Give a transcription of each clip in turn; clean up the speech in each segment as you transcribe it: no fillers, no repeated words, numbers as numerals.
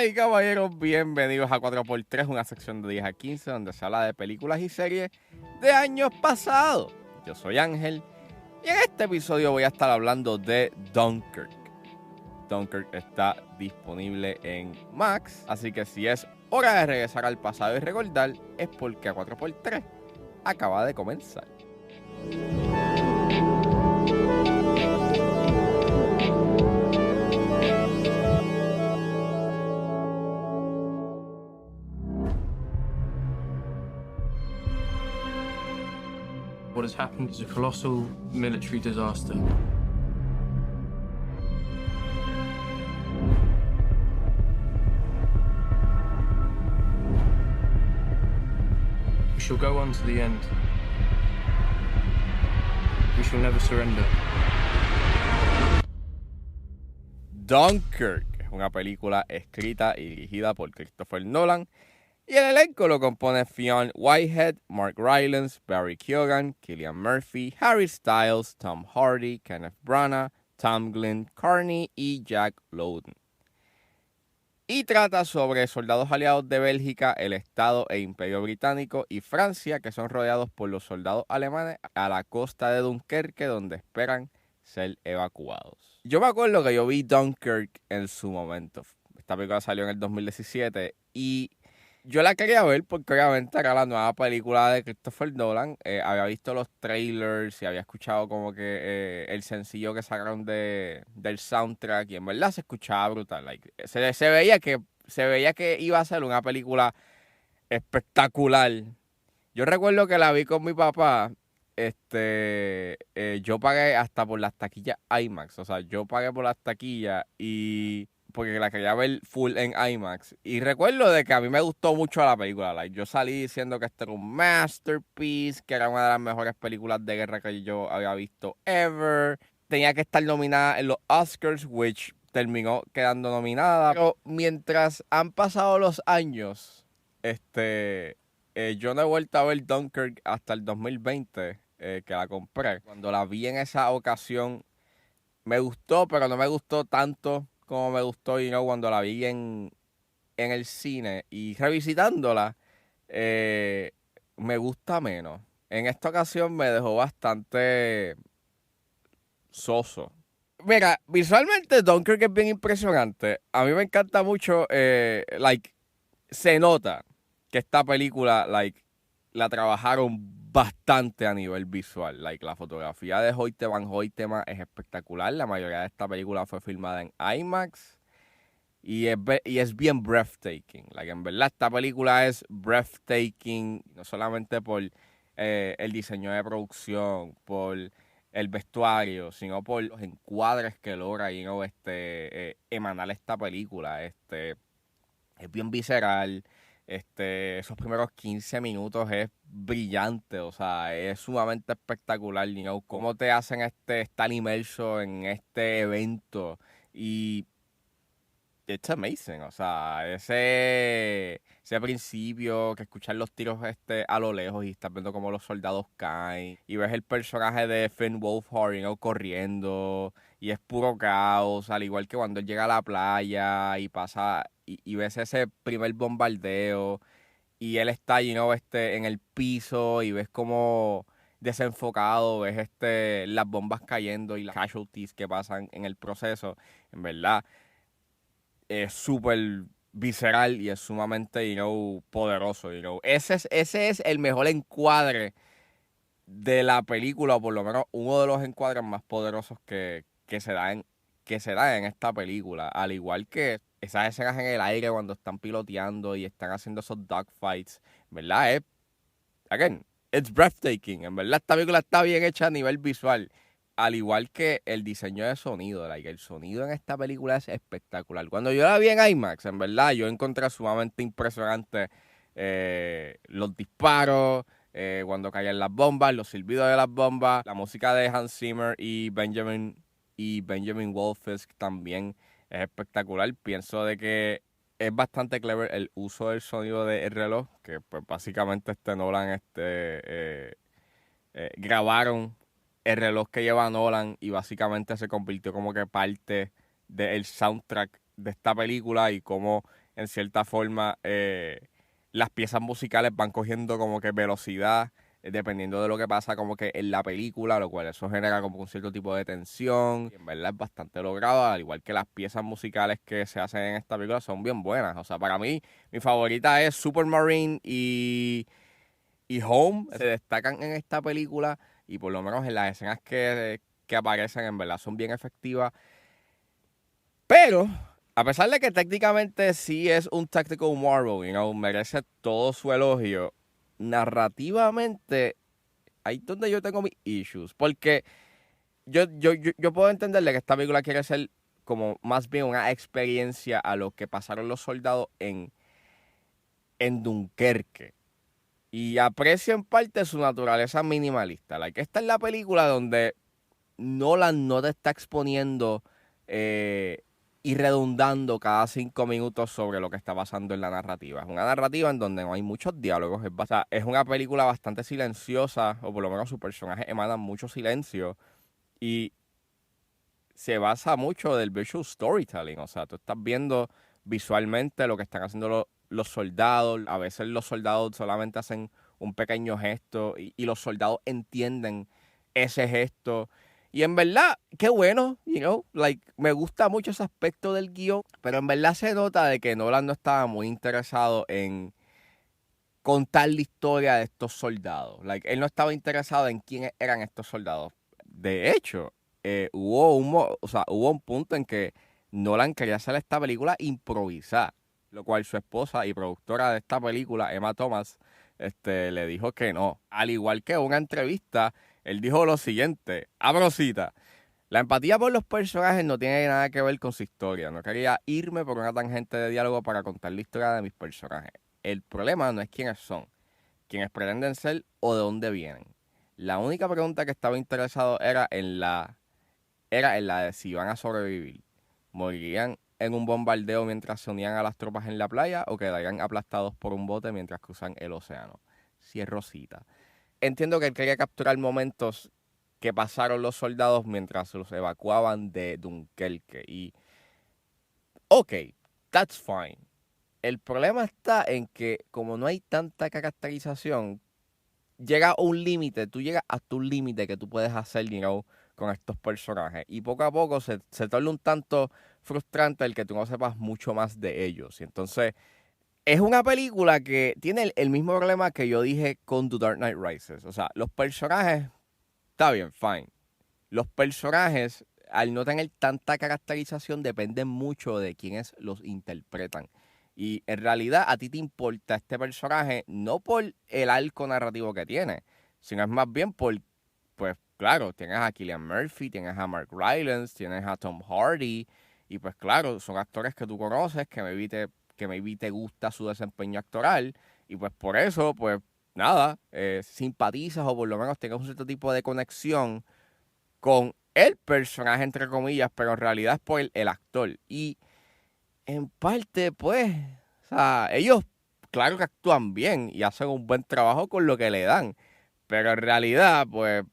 Damas y caballeros, bienvenidos a 4x3, una sección de 10 a 15 donde se habla de películas y series de años pasados. Yo soy Ángel y en este episodio voy a estar hablando de Dunkirk. Dunkirk está disponible en Max, así que si es hora de regresar al pasado y recordar, es porque a 4x3 acaba de comenzar. What has happened is a colossal military disaster. We shall go on to the end. We shall never surrender. Dunkirk es una película escrita y dirigida por Christopher Nolan y el elenco lo compone Fionn Whitehead, Mark Rylance, Barry Keoghan, Cillian Murphy, Harry Styles, Tom Hardy, Kenneth Branagh, Tom Glenn Carney y Jack Lowden. Y trata sobre soldados aliados de Bélgica, el Estado e Imperio Británico y Francia que son rodeados por los soldados alemanes a la costa de Dunkerque donde esperan ser evacuados. Yo me acuerdo que yo vi Dunkirk en su momento. Esta película salió en el 2017 y yo la quería ver porque obviamente era la nueva película de Christopher Nolan. Había visto los trailers y había escuchado como que el sencillo que sacaron del soundtrack y en verdad se escuchaba brutal. Like, se veía que iba a ser una película espectacular. Yo recuerdo que la vi con mi papá. Yo pagué hasta por las taquillas IMAX. O sea, yo pagué por las taquillas y porque la quería ver full en IMAX. Y recuerdo de que a mí me gustó mucho la película. Like, yo salí diciendo que este era un masterpiece, que era una de las mejores películas de guerra que yo había visto ever. Tenía que estar nominada en los Oscars, which terminó quedando nominada. Pero mientras han pasado los años, yo no he vuelto a ver Dunkirk hasta el 2020, que la compré. Cuando la vi en esa ocasión, me gustó, pero no me gustó tanto como me gustó cuando la vi en el cine. Y revisitándola, me gusta menos. En esta ocasión me dejó bastante soso. Mira, visualmente Dunkirk es bien impresionante. A mí me encanta mucho, se nota que esta película, la trabajaron bastante a nivel visual. La fotografía de Hoyte van Hoytema es espectacular. La mayoría de esta película fue filmada en IMAX y es bien breathtaking. En verdad, esta película es breathtaking, no solamente por el diseño de producción, por el vestuario, sino por los encuadres que logra emanar esta película. Es bien visceral. Esos primeros 15 minutos es brillante, o sea, es sumamente espectacular, cómo te hacen estar inmerso en este evento y it's amazing, o sea, ese principio que escuchar los tiros a lo lejos y estás viendo cómo los soldados caen y ves el personaje de Finn Wolfhard, know, y es puro caos, al igual que cuando él llega a la playa y pasa y ves ese primer bombardeo y él está, en el piso y ves como desenfocado, ves las bombas cayendo y las casualties que pasan en el proceso, en verdad es súper visceral y es sumamente, poderoso, Ese es el mejor encuadre de la película, o por lo menos uno de los encuadres más poderosos que se da en esta película. Al igual que esas escenas en el aire cuando están piloteando y están haciendo esos dogfights, ¿verdad? Again, it's breathtaking. En verdad, esta película está bien hecha a nivel visual. Al igual que el diseño de sonido, el sonido en esta película es espectacular. Cuando yo la vi en IMAX, en verdad, yo encontré sumamente impresionante los disparos, cuando caían las bombas, los silbidos de las bombas, la música de Hans Zimmer y Benjamin Wolfisk también es espectacular. Pienso de que es bastante clever el uso del sonido del reloj, que pues básicamente Nolan grabaron el reloj que lleva Nolan y básicamente se convirtió como que parte del soundtrack de esta película y como en cierta forma, las piezas musicales van cogiendo como que velocidad, dependiendo de lo que pasa como que en la película, lo cual eso genera como un cierto tipo de tensión. Y en verdad es bastante logrado, al igual que las piezas musicales que se hacen en esta película son bien buenas. O sea, para mí, mi favorita es Supermarine y Home. Se destacan en esta película y por lo menos en las escenas que aparecen, en verdad son bien efectivas. Pero, a pesar de que técnicamente sí es un tactical marvel, merece todo su elogio, narrativamente, ahí es donde yo tengo mis issues. Porque yo puedo entenderle que esta película quiere ser como más bien una experiencia a lo que pasaron los soldados en Dunkerque. Y aprecio en parte su naturaleza minimalista. Esta es la película donde Nolan no te está exponiendo y redundando cada 5 minutos sobre lo que está pasando en la narrativa. Es una narrativa en donde no hay muchos diálogos. Es una película bastante silenciosa, o por lo menos sus personajes emanan mucho silencio. Y se basa mucho del visual storytelling. O sea, tú estás viendo visualmente lo que están haciendo los soldados. A veces los soldados solamente hacen un pequeño gesto y los soldados entienden ese gesto. Y en verdad, qué bueno, me gusta mucho ese aspecto del guión, pero en verdad se nota de que Nolan no estaba muy interesado en contar la historia de estos soldados. Él no estaba interesado en quiénes eran estos soldados. De hecho, hubo un punto en que Nolan quería hacer esta película improvisada, lo cual su esposa y productora de esta película, Emma Thomas, le dijo que no. Al igual que en una entrevista, él dijo lo siguiente, abro cita: la empatía por los personajes no tiene nada que ver con su historia. No quería irme por una tangente de diálogo para contar la historia de mis personajes. El problema no es quiénes son, quiénes pretenden ser o de dónde vienen. La única pregunta que estaba interesado era en la de si iban a sobrevivir. ¿Morirían en un bombardeo mientras se unían a las tropas en la playa o quedarían aplastados por un bote mientras cruzan el océano? Cierro cita. Entiendo que él quería capturar momentos que pasaron los soldados mientras los evacuaban de Dunkerque. Y, ok, that's fine. El problema está en que como no hay tanta caracterización, llega a un límite, tú llegas hasta un límite que tú puedes hacer, con estos personajes. Y poco a poco se torna un tanto frustrante el que tú no sepas mucho más de ellos. Y entonces, es una película que tiene el mismo problema que yo dije con The Dark Knight Rises. O sea, los personajes, está bien, fine. Los personajes, al no tener tanta caracterización, dependen mucho de quienes los interpretan. Y en realidad a ti te importa este personaje no por el arco narrativo que tiene, sino es más bien pues claro, tienes a Cillian Murphy, tienes a Mark Rylance, tienes a Tom Hardy, y pues claro, son actores que tú conoces, que maybe te gusta su desempeño actoral, y pues por eso, pues nada, simpatizas o por lo menos tengas un cierto tipo de conexión con el personaje, entre comillas, pero en realidad es por el actor. Y en parte, pues, o sea, ellos, claro que actúan bien y hacen un buen trabajo con lo que le dan, pero en realidad, pues,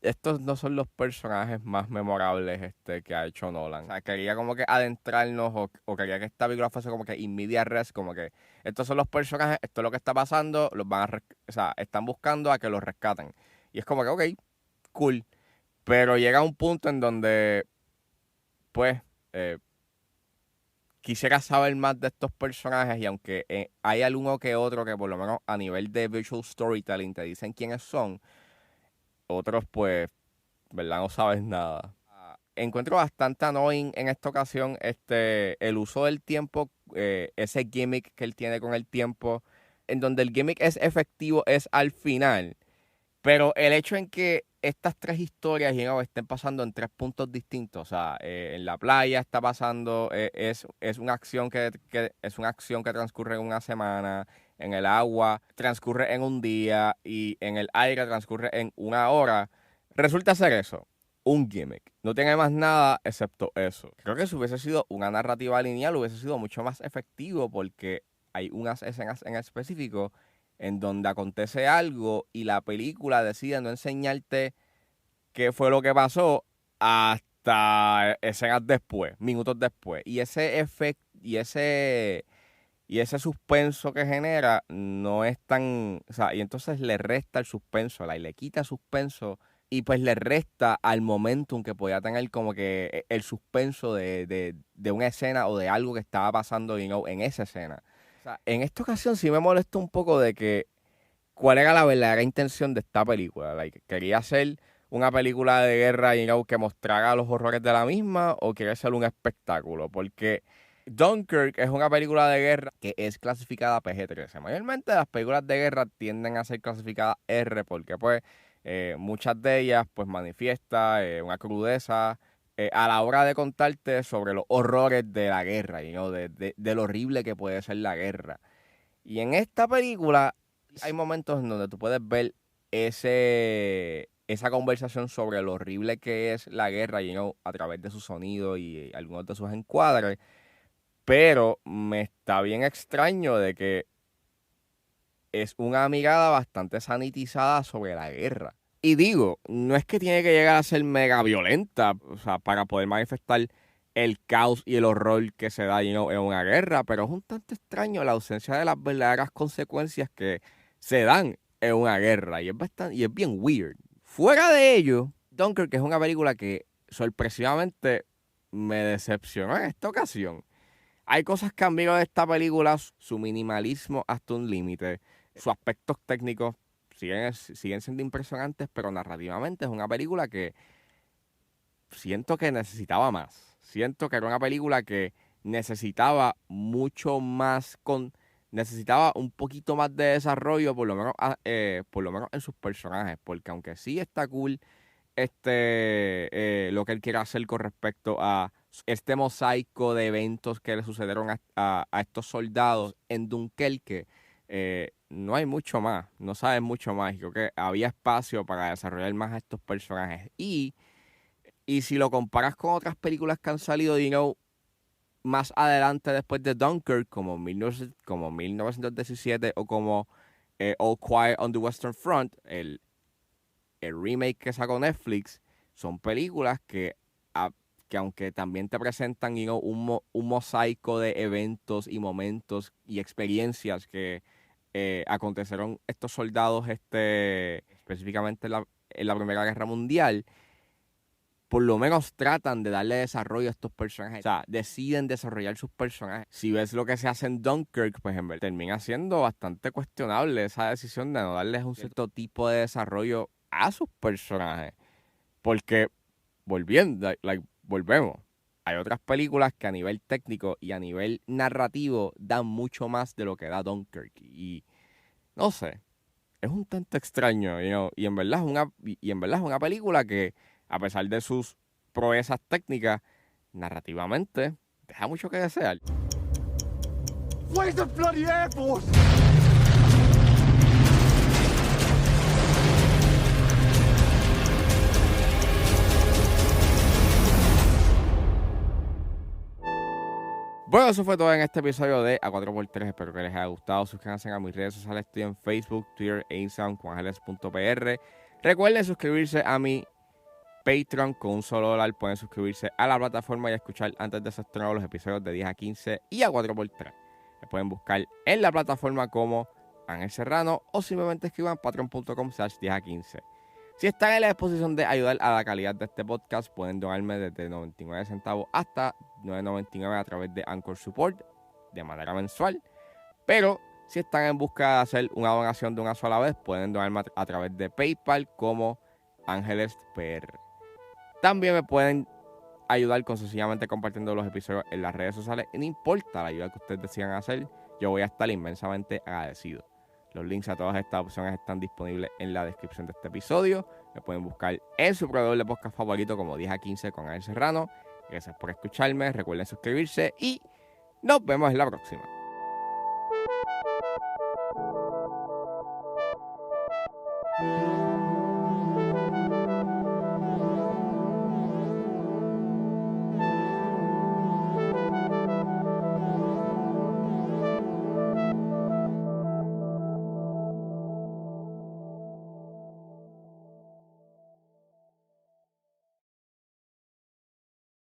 estos no son los personajes más memorables que ha hecho Nolan. O sea, quería como que adentrarnos o quería que esta película fuese como que in media res, como que estos son los personajes, esto es lo que está pasando, o sea, están buscando a que los rescaten. Y es como que, ok, cool. Pero llega un punto en donde, pues, quisiera saber más de estos personajes y aunque hay alguno que otro que por lo menos a nivel de visual storytelling te dicen quiénes son, otros pues, ¿verdad? No sabes nada. Encuentro bastante annoying en esta ocasión el uso del tiempo, ese gimmick que él tiene con el tiempo, en donde el gimmick es efectivo es al final. Pero el hecho en que estas tres historias estén pasando en tres puntos distintos, o sea, en la playa está pasando, es una acción es una acción que transcurre en una semana, en el agua transcurre en un día y en el aire transcurre en una hora, resulta ser eso, un gimmick. No tiene más nada excepto eso. Creo que si hubiese sido una narrativa lineal hubiese sido mucho más efectivo porque hay unas escenas en específico en donde acontece algo y la película decide no enseñarte qué fue lo que pasó hasta hasta escenas después, minutos después. Y ese efecto, y ese suspenso que genera no es tan... O sea, y entonces le resta el suspenso, le quita suspenso y pues le resta al momentum que podía tener como que el suspenso de una escena o de algo que estaba pasando, en esa escena. O sea, en esta ocasión sí me molesta un poco de que cuál era la verdadera intención de esta película. ¿Quería ser una película de guerra, que mostrara los horrores de la misma, o quería ser un espectáculo? Porque Dunkirk es una película de guerra que es clasificada PG-13. Mayormente las películas de guerra tienden a ser clasificadas R porque pues muchas de ellas pues manifiesta una crudeza a la hora de contarte sobre los horrores de la guerra, de lo horrible que puede ser la guerra. Y en esta película hay momentos en donde tú puedes ver esa conversación sobre lo horrible que es la guerra, a través de su sonido y algunos de sus encuadres. Pero me está bien extraño de que es una mirada bastante sanitizada sobre la guerra. Y digo, no es que tiene que llegar a ser mega violenta, o sea, para poder manifestar el caos y el horror que se da, en una guerra, pero es un tanto extraño la ausencia de las verdaderas consecuencias que se dan en una guerra, y es bien weird. Fuera de ello, Dunkirk es una película que sorpresivamente me decepcionó en esta ocasión. Hay cosas que admiro de esta película, su minimalismo hasta un límite, sus aspectos técnicos siguen siendo impresionantes, pero narrativamente es una película que siento que necesitaba más. Siento que era una película que necesitaba mucho más, necesitaba un poquito más de desarrollo, por lo menos en sus personajes, porque aunque sí está cool lo que él quiere hacer con respecto a este mosaico de eventos que le sucedieron a estos soldados en Dunkerque, no hay mucho más, no sabes mucho más. Creo que había espacio para desarrollar más a estos personajes. Y si lo comparas con otras películas que han salido, más adelante después de Dunkirk, como 1917 o como All Quiet on the Western Front, el remake que sacó Netflix, son películas que aunque también te presentan un mosaico de eventos y momentos y experiencias que acontecieron estos soldados específicamente en la Primera Guerra Mundial, por lo menos tratan de darle desarrollo a estos personajes. O sea, deciden desarrollar sus personajes. Si ves lo que se hace en Dunkirk, pues en verdad termina siendo bastante cuestionable esa decisión de no darles un cierto tipo de desarrollo a sus personajes. Porque, volvemos. Hay otras películas que a nivel técnico y a nivel narrativo dan mucho más de lo que da Dunkirk. Y no sé, es un tanto extraño, y en verdad es una película que, a pesar de sus proezas técnicas, narrativamente deja mucho que desear. Where's the bloody Air Force? Bueno, eso fue todo en este episodio de A4x3. Espero que les haya gustado. Suscríbanse a mis redes sociales. Estoy en Facebook, Twitter e Instagram con Angeles.pr. Recuerden suscribirse a mi Patreon con un solo $1. Pueden suscribirse a la plataforma y escuchar antes de ser estrenados los episodios de 10 a 15 y a 4x3. Me pueden buscar en la plataforma como Ángel Serrano o simplemente escriban patreon.com/10 a 15. Si están en la disposición de ayudar a la calidad de este podcast, pueden donarme desde 99 centavos hasta $9.99 a través de Anchor Support de manera mensual. Pero si están en busca de hacer una donación de una sola vez, pueden donarme a través de PayPal como Ángeles PR. También me pueden ayudar sencillamente compartiendo los episodios en las redes sociales. Y no importa la ayuda que ustedes decidan hacer, yo voy a estar inmensamente agradecido. Los links a todas estas opciones están disponibles en la descripción de este episodio. Me pueden buscar en su proveedor de podcast favorito como 10 a 15 con Ángel Serrano. Gracias por escucharme. Recuerden suscribirse y nos vemos en la próxima.